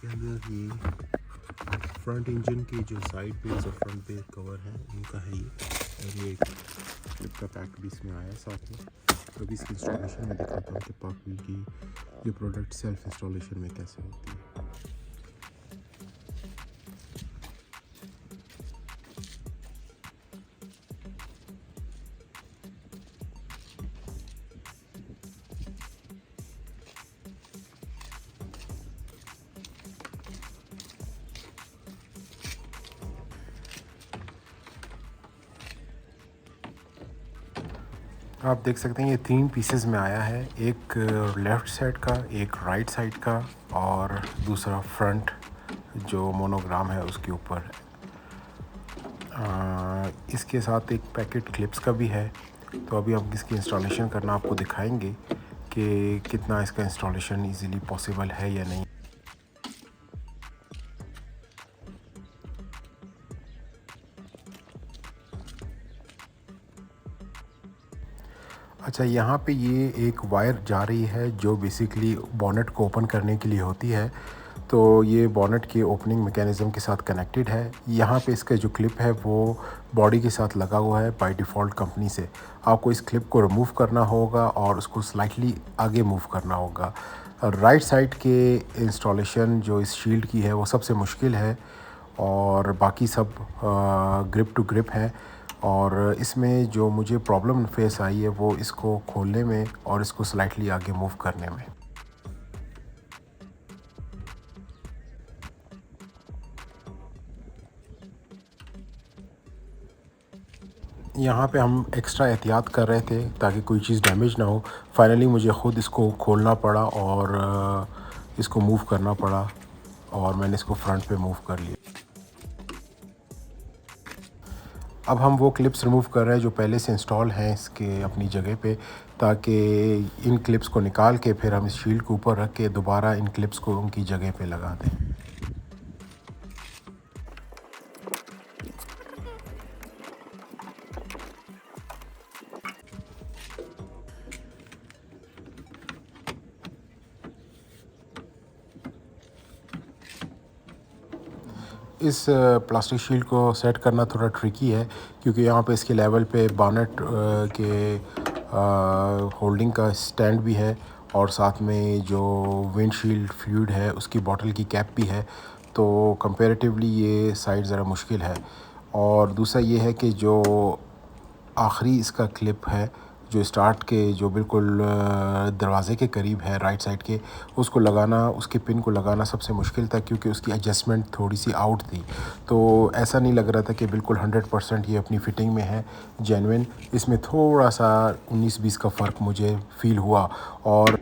इसके अंदर ये फ्रंट इंजन के जो साइड पेज और फ्रंट पेज कवर है उनका है ये, और ये क्लिप का पैक भी इसमें आया साथ में। तो अभी इसकी इंस्टॉलेशन में दिखाता हूँ कि पार्क व्हील की ये प्रोडक्ट सेल्फ इंस्टॉलेशन में कैसे होती है। आप देख सकते हैं ये 3 पीसेस में आया है, एक लेफ़्ट साइड का, एक राइट साइड का और दूसरा फ्रंट जो मोनोग्राम है उसके ऊपर। इसके साथ एक पैकेट क्लिप्स का भी है। तो अभी हम इसकी इंस्टॉलेशन करना आपको दिखाएंगे कि कितना इसका इंस्टॉलेशन इजीली पॉसिबल है या नहीं। अच्छा, यहाँ पे ये एक वायर जा रही है जो बेसिकली बॉनेट को ओपन करने के लिए होती है। तो ये बॉनेट के ओपनिंग मैकेनिज़्म के साथ कनेक्टेड है। यहाँ पे इसका जो क्लिप है वो बॉडी के साथ लगा हुआ है बाय डिफ़ॉल्ट कंपनी से। आपको इस क्लिप को रिमूव करना होगा और उसको स्लाइटली आगे मूव करना होगा। राइट साइड के इंस्टॉलेशन जो इस शील्ड की है वो सबसे मुश्किल है, और बाकी सब ग्रिप टू ग्रिप है। और इसमें जो मुझे प्रॉब्लम फेस आई है वो इसको खोलने में और इसको स्लाइटली आगे मूव करने में। यहाँ पे हम एक्स्ट्रा एहतियात कर रहे थे ताकि कोई चीज़ डैमेज ना हो। फाइनली मुझे ख़ुद इसको खोलना पड़ा और इसको मूव करना पड़ा, और मैंने इसको फ्रंट पे मूव कर लिया। अब हम वो क्लिप्स रिमूव कर रहे हैं जो पहले से इंस्टॉल हैं इसके अपनी जगह पे, ताकि इन क्लिप्स को निकाल के फिर हम इस शील्ड के ऊपर रख के दोबारा इन क्लिप्स को उनकी जगह पे लगा दें। इस प्लास्टिक शील्ड को सेट करना थोड़ा ट्रिकी है, क्योंकि यहाँ पे इसके लेवल पे बॉनेट के होल्डिंग का स्टैंड भी है, और साथ में जो विंडशील्ड फ्लूइड है उसकी बॉटल की कैप भी है। तो कंपैरेटिवली ये साइड ज़रा मुश्किल है। और दूसरा ये है कि जो आखिरी इसका क्लिप है जो स्टार्ट के जो बिल्कुल दरवाज़े के करीब है राइट साइड के, उसको लगाना, उसके पिन को लगाना सबसे मुश्किल था, क्योंकि उसकी एडजस्टमेंट थोड़ी सी आउट थी। तो ऐसा नहीं लग रहा था कि बिल्कुल 100% ये अपनी फ़िटिंग में है जेन्युइन। इसमें थोड़ा सा 19-20 का फ़र्क मुझे फ़ील हुआ। और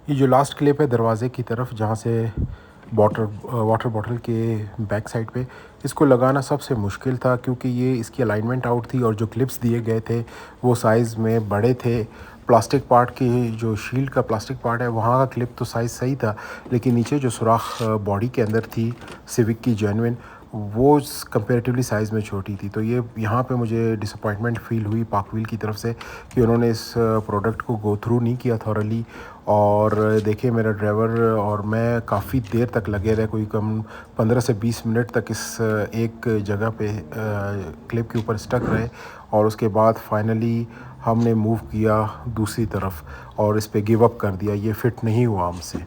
ये जो लास्ट क्लिप है दरवाज़े की तरफ, जहाँ से वाटर बॉटल के बैक साइड पे, इसको लगाना सबसे मुश्किल था, क्योंकि ये इसकी अलाइनमेंट आउट थी और जो क्लिप्स दिए गए थे वो साइज़ में बड़े थे। प्लास्टिक पार्ट की जो शील्ड का प्लास्टिक पार्ट है वहाँ का क्लिप तो साइज़ सही था, लेकिन नीचे जो सुराख बॉडी के अंदर थी सिविक की जेन्युइन, वो कंपैरेटिवली साइज़ में छोटी थी। तो ये यहाँ पे मुझे डिसअपॉइंटमेंट फ़ील हुई पार्क व्हील की तरफ से कि उन्होंने इस प्रोडक्ट को गो थ्रू नहीं किया थॉरली। और देखिए, मेरा ड्राइवर और मैं काफ़ी देर तक लगे रहे, कोई कम 15 से 20 मिनट तक इस एक जगह पे क्लिप के ऊपर स्टक रहे, और उसके बाद फाइनली हमने मूव किया दूसरी तरफ और इस पे गिव अप कर दिया। ये फ़िट नहीं हुआ हमसे।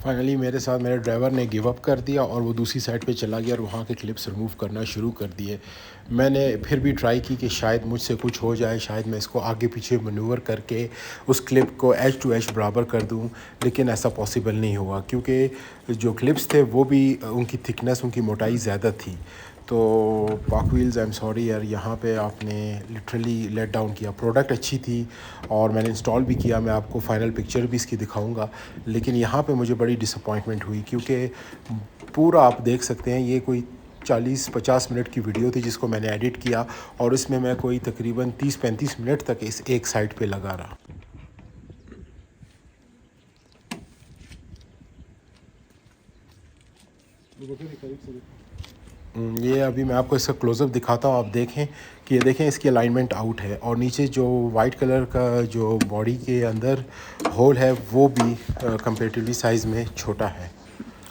फाइनली मेरे साथ मेरे ड्राइवर ने गिव अप कर दिया और वो दूसरी साइड पे चला गया और वहाँ के क्लिप्स रिमूव करना शुरू कर दिए। मैंने फिर भी ट्राई की कि शायद मुझसे कुछ हो जाए, शायद मैं इसको आगे पीछे मनूवर करके उस क्लिप को एज टू एज बराबर कर दूं, लेकिन ऐसा पॉसिबल नहीं हुआ क्योंकि जो क्लिप्स थे वो भी उनकी थिकनेस, उनकी मोटाई ज़्यादा थी। तो पाक व्हील्स, आई एम सॉरी यार, यहाँ पे आपने लिटरली लेट डाउन किया। प्रोडक्ट अच्छी थी और मैंने इंस्टॉल भी किया, मैं आपको फाइनल पिक्चर भी इसकी दिखाऊंगा, लेकिन यहाँ पे मुझे बड़ी डिसअपॉइंटमेंट हुई क्योंकि पूरा आप देख सकते हैं ये कोई 40-50 मिनट की वीडियो थी जिसको मैंने एडिट किया और इसमें मैं कोई तकरीबन 30-35 मिनट तक इस एक साइड पे लगा रहा। ये अभी मैं आपको इसका क्लोज़अप दिखाता हूँ, आप देखें कि ये देखें इसकी अलाइनमेंट आउट है और नीचे जो वाइट कलर का जो बॉडी के अंदर होल है वो भी कंपेरेटिवली साइज़ में छोटा है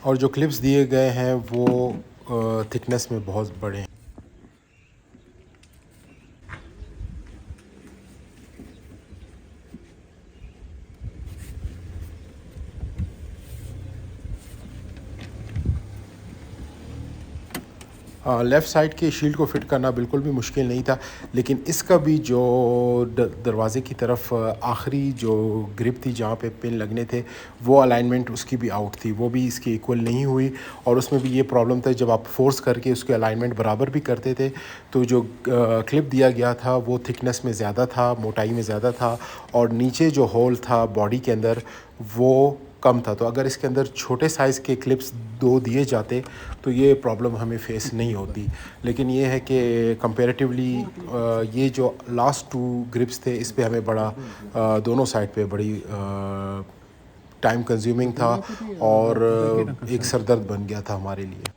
और जो क्लिप्स दिए गए हैं वो थिकनेस में बहुत बड़े हैं। लेफ़्ट साइड के शील्ड को फ़िट करना बिल्कुल भी मुश्किल नहीं था, लेकिन इसका भी जो दरवाज़े की तरफ आखिरी जो ग्रिप थी जहाँ पे पिन लगने थे वो अलाइनमेंट उसकी भी आउट थी, वो भी इसकी इक्वल नहीं हुई और उसमें भी ये प्रॉब्लम था जब आप फोर्स करके उसके अलाइनमेंट बराबर भी करते थे तो जो क्लिप दिया गया था वो थिकनेस में ज़्यादा था, मोटाई में ज़्यादा था और नीचे जो होल था बॉडी के अंदर वो कम था। तो अगर इसके अंदर छोटे साइज़ के क्लिप्स 2 दिए जाते तो ये प्रॉब्लम हमें फेस नहीं होती, लेकिन ये है कि कंपैरेटिवली ये जो लास्ट 2 ग्रिप्स थे इस पे हमें बड़ा दोनों साइड पे बड़ी टाइम कंज्यूमिंग था और एक सरदर्द बन गया था हमारे लिए।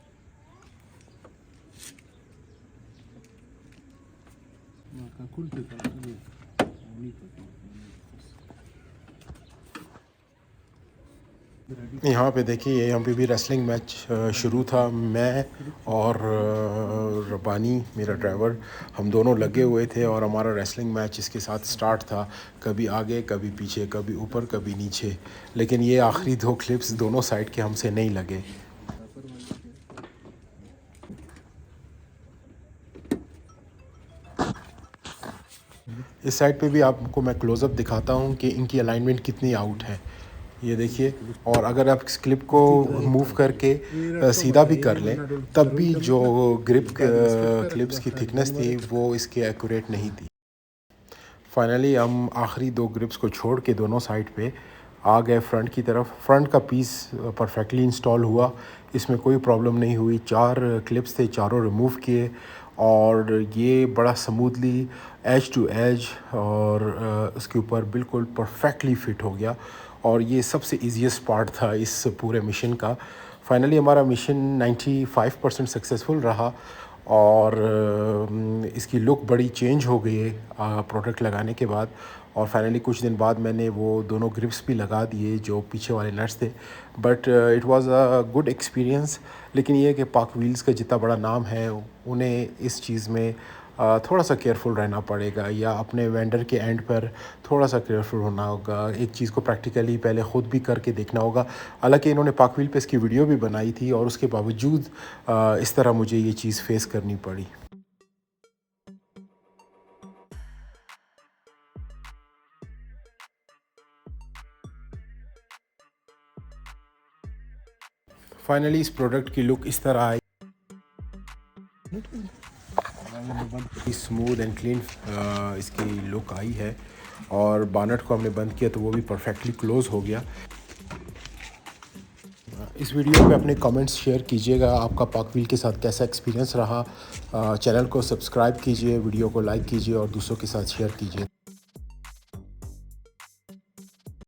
यहाँ पे देखिए यहाँ पे भी रेसलिंग मैच शुरू था। मैं और रब्बानी मेरा ड्राइवर, हम दोनों लगे हुए थे और हमारा रेसलिंग मैच इसके साथ स्टार्ट था, कभी आगे कभी पीछे, कभी ऊपर कभी नीचे, लेकिन ये आखिरी 2 क्लिप्स दोनों साइड के हमसे नहीं लगे। इस साइड पे भी आपको मैं क्लोज़अप दिखाता हूँ कि इनकी अलाइनमेंट कितनी आउट है, ये देखिए। और अगर आप इस क्लिप को मूव करके सीधा भी कर लें तब भी जो ग्रिप क्लिप्स की थिकनेस थी वो इसके एक्यूरेट नहीं थी। फाइनली हम आखिरी 2 ग्रिप्स को छोड़ के दोनों साइड पे आ गए फ्रंट की तरफ। फ्रंट का पीस परफेक्टली इंस्टॉल हुआ, इसमें कोई प्रॉब्लम नहीं हुई। 4 क्लिप्स थे, चारों रिमूव किए और ये बड़ा स्मूथली एज टू एज और उसके ऊपर बिल्कुल परफेक्टली फ़िट हो गया और ये सबसे ईजीएस्ट पार्ट था इस पूरे मिशन का। फाइनली हमारा मिशन 95% सक्सेसफुल रहा और इसकी लुक बड़ी चेंज हो गई है प्रोडक्ट लगाने के बाद। और फाइनली कुछ दिन बाद मैंने वो दोनों ग्रिप्स भी लगा दिए जो पीछे वाले नट्स थे, but it was a good experience. लेकिन ये है कि पाक व्हील्स का जितना बड़ा नाम है उन्हें इस चीज़ में थोड़ा सा केयरफुल रहना पड़ेगा या अपने वेंडर के एंड पर थोड़ा सा केयरफुल होना होगा। एक चीज़ को प्रैक्टिकली पहले ख़ुद भी करके देखना होगा। हालांकि इन्होंने पाक व्हील पे इसकी वीडियो भी बनाई थी और उसके बावजूद इस तरह मुझे ये चीज़ फेस करनी पड़ी। फाइनली इस प्रोडक्ट की लुक इस तरह आई, स्मूथ एंड क्लीन इसकी लुक आई है और बानट को हमने बंद किया तो वो भी परफेक्टली क्लोज़ हो गया। इस वीडियो पे अपने कमेंट्स शेयर कीजिएगा, आपका पाक व्हील के साथ कैसा एक्सपीरियंस रहा। चैनल को सब्सक्राइब कीजिए, वीडियो को लाइक कीजिए और दूसरों के साथ शेयर कीजिए।